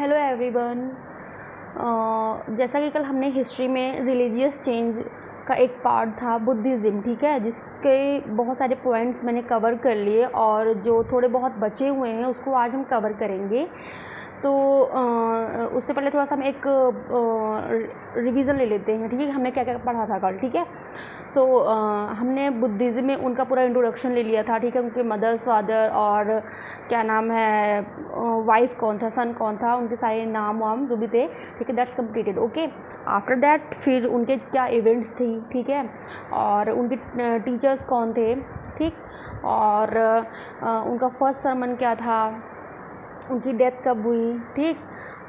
Hello everyone. जैसा कि कल हमने हिस्ट्री में रिलीजियस चेंज का एक पार्ट था बुद्धिज़्म, ठीक है, जिसके बहुत सारे पॉइंट्स मैंने कवर कर लिए और जो थोड़े बहुत बचे हुए हैं उसको आज हम कवर करेंगे। तो उससे पहले थोड़ा सा हम एक रिवीजन ले लेते हैं, ठीक है, हमने क्या क्या पढ़ा था कल, ठीक है। सो हमने बुद्धिज़्म में उनका पूरा इंट्रोडक्शन ले लिया था, ठीक है, उनके मदर फादर और क्या नाम है, वाइफ कौन था, सन कौन था, उनके सारे नाम वाम जो भी थे, ठीक है, that's completed. Okay, after that फिर उनके क्या इवेंट्स थी, ठीक है, और उनके टीचर्स कौन थे, ठीक, और उनका फर्स्ट सरमन क्या था, उनकी डेथ कब हुई, ठीक,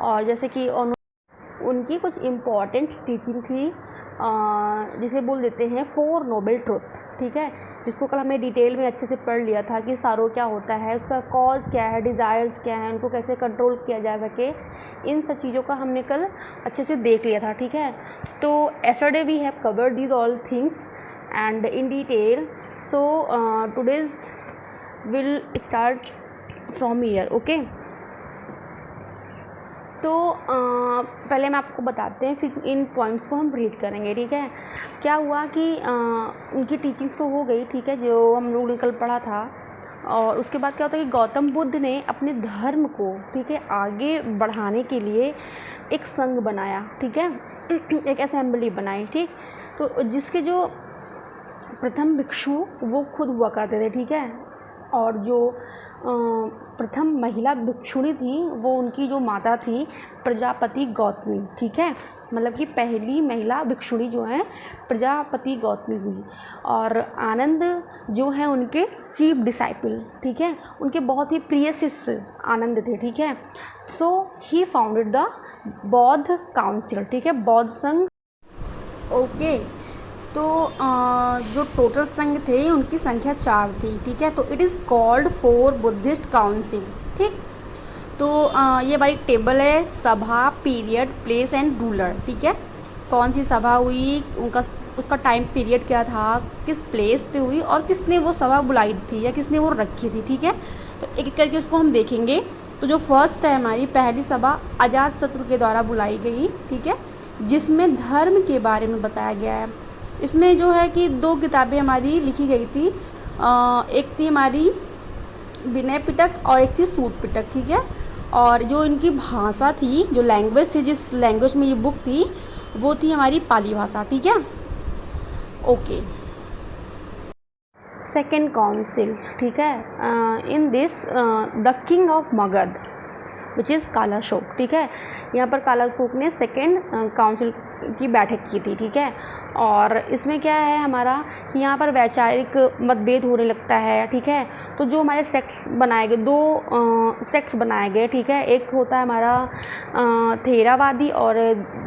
और जैसे कि उनकी कुछ इम्पॉर्टेंट टीचिंग थी जिसे बोल देते हैं 4 नोबल ट्रुथ, ठीक है, जिसको कल हमने डिटेल में अच्छे से पढ़ लिया था कि सारो क्या होता है, उसका कॉज क्या है, डिज़ायर्स क्या है, उनको कैसे कंट्रोल किया जा सके, इन सब चीज़ों का हमने कल अच्छे से देख लिया था, ठीक है। तो yesterday we have covered these all things and in detail, so today's will start from here. Okay, तो पहले मैं आपको बताते हैं, फिर इन पॉइंट्स को हम रीड करेंगे, ठीक है। क्या हुआ कि उनकी टीचिंग्स तो हो गई, ठीक है, जो हम लोगों ने कल पढ़ा था, और उसके बाद क्या होता है कि गौतम बुद्ध ने अपने धर्म को, ठीक है, आगे बढ़ाने के लिए एक संघ बनाया, ठीक है, एक असेंबली बनाई, ठीक, तो जिसके जो प्रथम भिक्षु वो खुद हुआ करते थे, ठीक है, और जो प्रथम महिला भिक्षुणी थी वो उनकी जो माता थी प्रजापति गौतमी, ठीक है, मतलब कि पहली महिला भिक्षुणी जो है प्रजापति गौतमी हुई, और आनंद जो है उनके चीफ डिसाइपल, ठीक है, उनके बहुत ही प्रिय शिष्य आनंद थे, ठीक है। सो ही फाउंडेड द बौद्ध काउंसिल, ठीक है, बौद्ध संघ। ओके, तो जो टोटल संघ थे उनकी संख्या 4 थी, ठीक है, तो it is called 4 Buddhist council, ठीक। तो ये हमारी टेबल है, सभा, पीरियड, प्लेस एंड रूलर, ठीक है, कौन सी सभा हुई, उसका टाइम पीरियड क्या था, किस प्लेस पे हुई और किसने वो सभा बुलाई थी या किसने वो रखी थी, ठीक है। तो एक एक करके उसको हम देखेंगे। तो जो फर्स्ट है हमारी पहली सभा अजातशत्रु के द्वारा बुलाई गई, ठीक है, जिसमें धर्म के बारे में बताया गया है। इसमें जो है कि 2 किताबें हमारी लिखी गई थी, एक थी हमारी विनय पिटक और एक थी सूत पिटक, ठीक है, और जो इनकी भाषा थी, जो लैंग्वेज थी, जिस लैंग्वेज में ये बुक थी वो थी हमारी पाली भाषा, ठीक है। ओके, सेकेंड काउंसिल, ठीक है, in this the king of Magadh which is Kalashoka, ठीक है, यहाँ पर कालाशोक ने सेकेंड काउंसिल की बैठक की थी, ठीक है, और इसमें क्या है हमारा कि यहाँ पर वैचारिक मतभेद होने लगता है, ठीक है। तो जो हमारे सेक्ट्स बनाए गए, 2 सेक्ट्स बनाए गए, ठीक है, एक होता है हमारा थेरावादी, और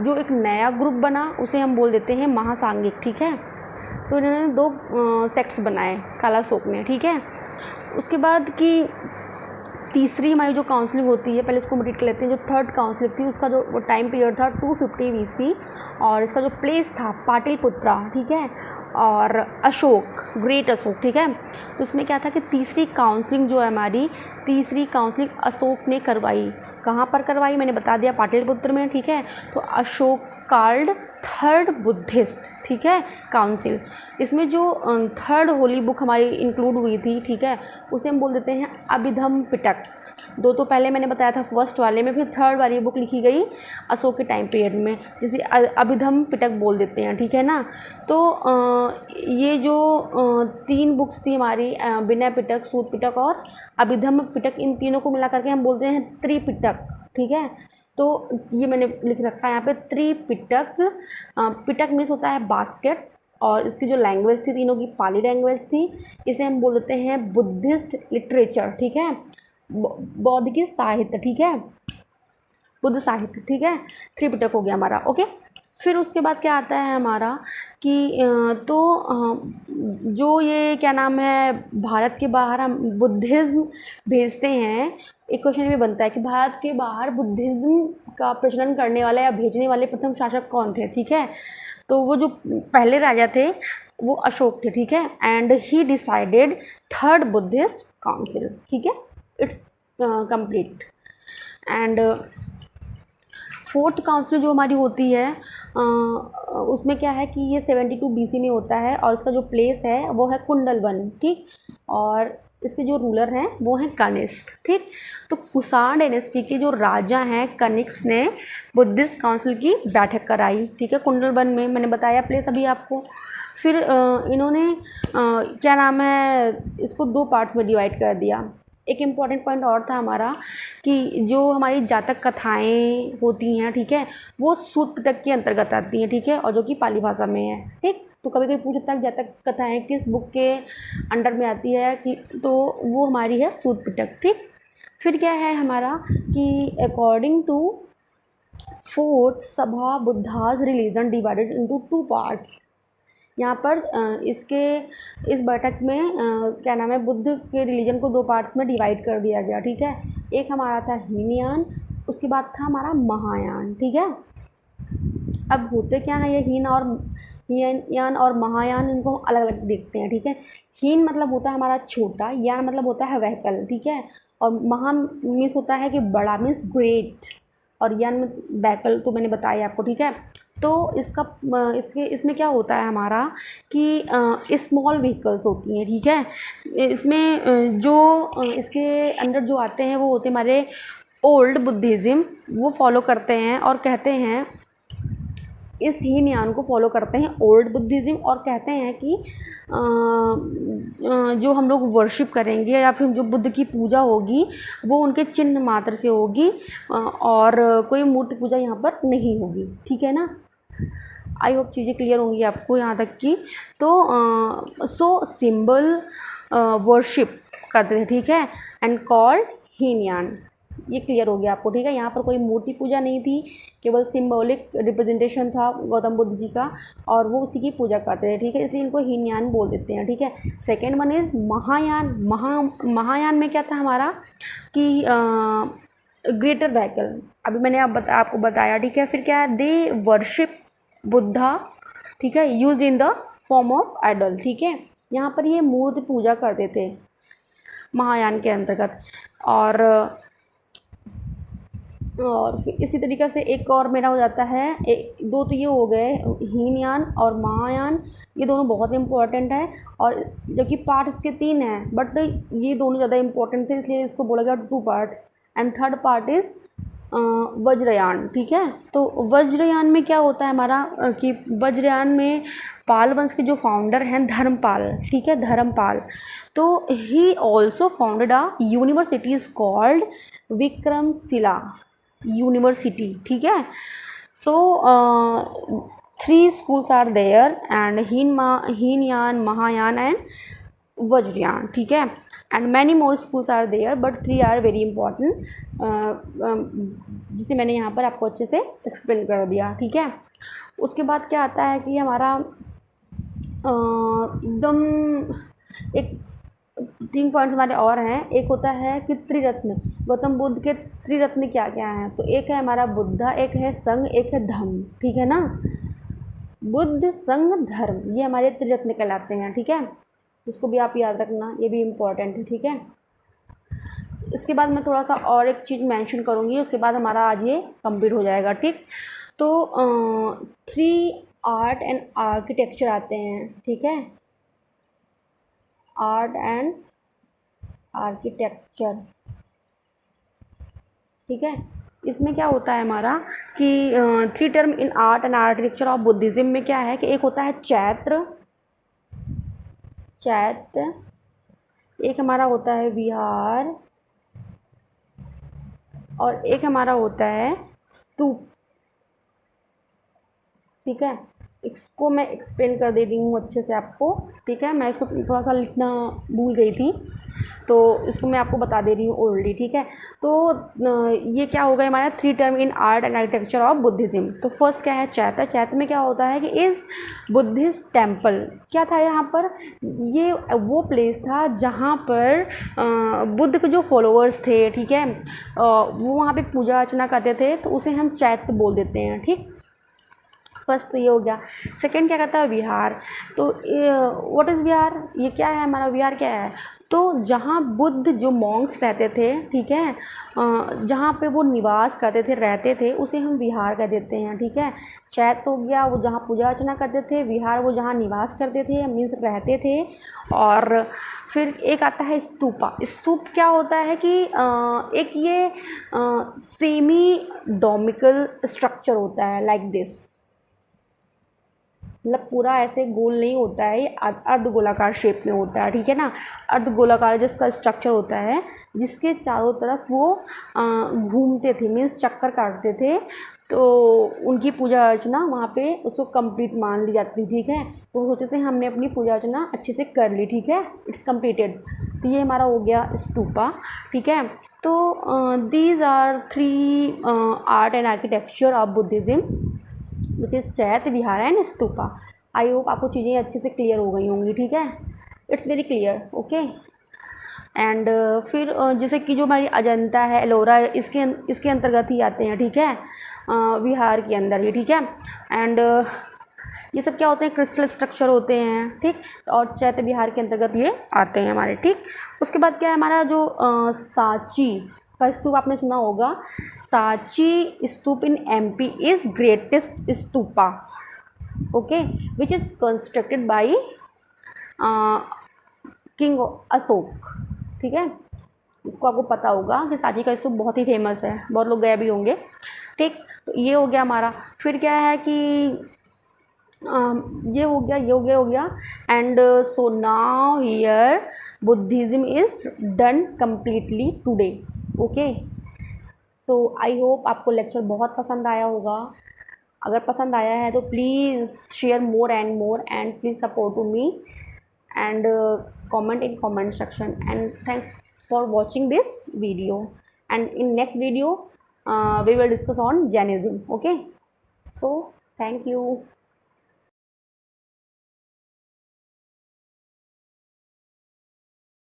जो एक नया ग्रुप बना उसे हम बोल देते हैं महासांगिक, ठीक है। तो इन्होंने 2 सेक्ट्स बनाए कालाशोक ने, ठीक है। उसके बाद की तीसरी हमारी जो काउंसलिंग होती है, पहले इसको रीड कर लेते हैं। जो थर्ड काउंसलिंग थी उसका जो टाइम पीरियड था 250 BC, और इसका जो प्लेस था पाटलिपुत्रा, ठीक है, और अशोक, ग्रेट अशोक, ठीक है। तो इसमें क्या था कि तीसरी काउंसलिंग जो है हमारी, तीसरी काउंसलिंग अशोक ने करवाई। कहाँ पर करवाई मैंने बता दिया, पाटलिपुत्र में, ठीक है। तो अशोक कॉल्ड थर्ड बुद्धिस्ट, ठीक है, काउंसिल। इसमें जो थर्ड होली बुक हमारी इंक्लूड हुई थी, ठीक है, उसे हम बोल देते हैं अभिधम पिटक। 2 तो पहले मैंने बताया था फर्स्ट वाले में, फिर थर्ड वाली बुक लिखी गई अशोक के टाइम पीरियड में, जिसे अभिधम पिटक बोल देते हैं, ठीक है ना। तो ये जो 3 बुक्स थी हमारी, विनय पिटक, सूत पिटक और अभिधम पिटक, इन तीनों को मिला करके हम बोलते हैं त्रिपिटक, ठीक है। तो ये मैंने लिख रखा है यहाँ पे त्रिपिटक। पिटक मीन्स होता है बास्केट, और इसकी जो लैंग्वेज थी तीनों की पाली लैंग्वेज थी, इसे हम बोल देते हैं बुद्धिस्ट लिटरेचर, ठीक है, बौद्ध की साहित्य, ठीक है, बुद्ध साहित्य, ठीक है। त्रिपिटक हो गया हमारा। ओके, फिर उसके बाद क्या आता है हमारा कि जो ये क्या नाम है, भारत के बाहर हम बुद्धिज़्म भेजते हैं। एक क्वेश्चन भी बनता है कि भारत के बाहर बुद्धिज़्म का प्रचलन करने वाले या भेजने वाले प्रथम शासक कौन थे, ठीक है। तो वो जो पहले राजा थे वो अशोक थे, ठीक है, and he decided third Buddhist council, ठीक है, it's complete. And fourth council जो हमारी होती है उसमें क्या है कि ये 72 BC में होता है और इसका जो प्लेस है वो है कुंडलवन, ठीक। और इसके जो रूलर हैं वो हैं कनिष्क, ठीक। तो कुषाण डायनेस्टी के जो राजा हैं कनिष्क ने बुद्धिस्ट काउंसिल की बैठक कराई, ठीक है, कुंडलवन में। मैंने बताया प्लेस अभी आपको। फिर इन्होंने क्या नाम है, इसको 2 पार्ट्स में डिवाइड कर दिया। एक इम्पॉर्टेंट पॉइंट और था हमारा कि जो हमारी जातक कथाएं होती हैं, ठीक है, वो सूत पिटक के अंतर्गत आती हैं, ठीक है, और जो कि पाली भाषा में है, ठीक। तो कभी कभी पूछ सकता है जातक कथाएं किस बुक के अंडर में आती है, कि तो वो हमारी है सूत पिटक, ठीक। फिर क्या है हमारा कि अकॉर्डिंग टू फोर्थ सभा Buddha's religion divided into 2 parts. यहाँ पर इस बैठक में क्या नाम है, बुद्ध के रिलीजन को 2 पार्ट्स में डिवाइड कर दिया गया, ठीक है। एक हमारा था हीनयान, उसके बाद था हमारा महायान, ठीक है। अब होते क्या है ये हीनयान और महायान, इनको अलग अलग देखते हैं, ठीक है। हीन मतलब होता है हमारा छोटा, यान मतलब होता है व्हीकल, ठीक है, और महा मीन्स होता है कि बड़ा, मीन्स ग्रेट, और यान व्हीकल तो मैंने बताया आपको, ठीक है। तो इसमें क्या होता है हमारा कि स्मॉल व्हीकल्स होती हैं, ठीक है। इसमें जो इसके अंदर जो आते हैं वो होते हैं हमारे ओल्ड बुद्धिज़्म, वो फॉलो करते हैं और कहते हैं, इस हीनयान को फॉलो करते हैं ओल्ड बुद्धिज़्म, और कहते हैं कि जो हम लोग वर्शिप करेंगे या फिर जो बुद्ध की पूजा होगी वो उनके चिन्ह मात्र से होगी, और कोई मूर्ति पूजा यहाँ पर नहीं होगी, ठीक है ना। आई होप चीज़ें क्लियर होंगी आपको यहाँ तक की। तो सो सिंबल वर्शिप करते थे, ठीक है, एंड कॉल्ड हीनयान। ये क्लियर हो गया आपको, ठीक है। यहाँ पर कोई मूर्ति पूजा नहीं थी, केवल सिंबॉलिक रिप्रेजेंटेशन था गौतम बुद्ध जी का, और वो उसी की पूजा करते थे, ठीक है, इसलिए इनको हीनयान बोल देते हैं, ठीक है। Second one is Mahayana. Mahayana में क्या था हमारा कि ग्रेटर व्हीकल, अभी मैंने आपको बताया, ठीक है। फिर क्या है, दे वर्शिप बुद्धा, ठीक है, use in the form of idol, ठीक है। यहाँ पर ये मूर्ति पूजा करते थे महायान के अंतर्गत। और फिर इसी तरीक़े से एक और मेरा हो जाता है, 2 तो ये हो गए हीनयान और महायान, ये दोनों बहुत इंपॉर्टेंट है, और जबकि पार्ट इसके 3 हैं, बट ये दोनों ज़्यादा इंपॉर्टेंट थे, इसलिए इसको बोला गया 2 parts. And third part is Vajrayana, ठीक है। तो वज्रयान में क्या होता है हमारा कि वज्रयान में पाल वंश के जो फाउंडर हैं धर्मपाल, ठीक है, धर्मपाल, तो he also founded a university is called Vikramshila university, ठीक है। So 3 schools are there, and Hinayana, Mahayana and Vajrayana, ठीक है। And many more schools are there, but 3 are very important, जिसे मैंने यहाँ पर आपको अच्छे से एक्सप्लेन कर दिया, ठीक है। उसके बाद क्या आता है कि हमारा एकदम एक 3 पॉइंट्स हमारे और हैं। एक होता है कि त्रिरत्न, गौतम बुद्ध के त्रिरत्न क्या क्या हैं, तो एक है हमारा बुद्धा, एक है संघ, एक है धम्म, ठीक है ना। बुद्ध, संघ, धर्म, ये हमारे त्रिरत्न कहलाते हैं, ठीक है। इसको भी आप याद रखना, ये भी इम्पोर्टेंट है, ठीक है। इसके बाद मैं थोड़ा सा और एक चीज़ मेंशन करूँगी, उसके बाद हमारा आज ये कंप्लीट हो जाएगा, ठीक। तो 3 आर्ट एंड आर्किटेक्चर आते हैं, ठीक है, आर्ट एंड आर्किटेक्चर, ठीक है। इसमें क्या होता है हमारा कि 3 term in art and architecture of Buddhism में क्या है कि एक होता है चैत्र, एक हमारा होता है विहार, और एक हमारा होता है स्तूप, ठीक है। इसको मैं एक्सप्लेन कर दे रही हूँ अच्छे से आपको, ठीक है। मैं इसको थोड़ा सा लिखना भूल गई थी, तो इसको मैं आपको बता दे रही हूँ ओल्डली, ठीक है। तो ये क्या होगा हमारा 3 term in art and architecture of Buddhism. तो फर्स्ट क्या है चैत्र। चैत्र में क्या होता है कि इस बुद्धिस्ट टेम्पल क्या था यहाँ पर, ये वो प्लेस था जहाँ पर बुद्ध के जो फॉलोअर्स थे, ठीक है, वो वहाँ पे पूजा अर्चना करते थे, तो उसे हम चैत्र बोल देते हैं, ठीक। फर्स्ट तो ये हो गया। सेकंड क्या कहता है विहार। तो व्हाट इज़ विहार, ये क्या है हमारा विहार क्या है, तो जहाँ बुद्ध जो मॉन्क्स रहते थे, ठीक है, जहाँ पे वो निवास करते थे, रहते थे, उसे हम विहार कह देते हैं, ठीक है। चैत्य हो गया वो जहाँ पूजा अर्चना करते थे, विहार वो जहाँ निवास करते थे मीन्स रहते थे। और फिर एक आता है स्तूपा। स्तूप क्या होता है कि एक ये सेमी डोमिकल स्ट्रक्चर होता है, लाइक दिस, मतलब पूरा ऐसे गोल नहीं होता है, ये अर्ध गोलाकार शेप में होता है, ठीक है ना। अर्ध गोलाकार जिसका स्ट्रक्चर होता है, जिसके चारों तरफ वो घूमते थे, मीन्स चक्कर काटते थे, तो उनकी पूजा अर्चना वहाँ पे उसको कंप्लीट मान ली जाती थी, ठीक है। तो सोचते थे हमने अपनी पूजा अर्चना अच्छे से कर ली, ठीक है, इट्स कंप्लीटेड। तो ये हमारा हो गया स्तूपा, ठीक है। तो these are 3 art and architecture of Buddhism which is chaitya, vihara and stupa. I hope आपको चीज़ें अच्छे से क्लियर हो गई होंगी, ठीक है, it's very clear, okay. And फिर जैसे कि जो हमारी अजंता है, एलोरा, इसके अंतर्गत ही आते हैं, ठीक है, विहार के अंदर ही, ठीक है। एंड ये सब क्या होते हैं, क्रिस्टल स्ट्रक्चर होते हैं, ठीक, और चैत्य विहार के अंतर्गत ये आते हैं हमारे, ठीक। उसके बाद क्या है हमारा जो सांची का स्तूप, आपने सुना होगा, Sanchi stupa in MP is greatest stupa, okay, which is constructed by king Ashok, ठीक है। इसको आपको पता होगा कि सांची का स्तूप बहुत ही फेमस है, बहुत लोग गए भी होंगे, ठीक। तो ये हो गया हमारा। फिर क्या है कि ये हो गया and so now here Buddhism is done completely today, okay. So I hope आपको लेक्चर बहुत पसंद आया होगा। अगर पसंद आया है तो please share more and please support to me and comment in comment section, and thanks for watching this video, and in next video we will discuss on Jainism, okay, so thank you.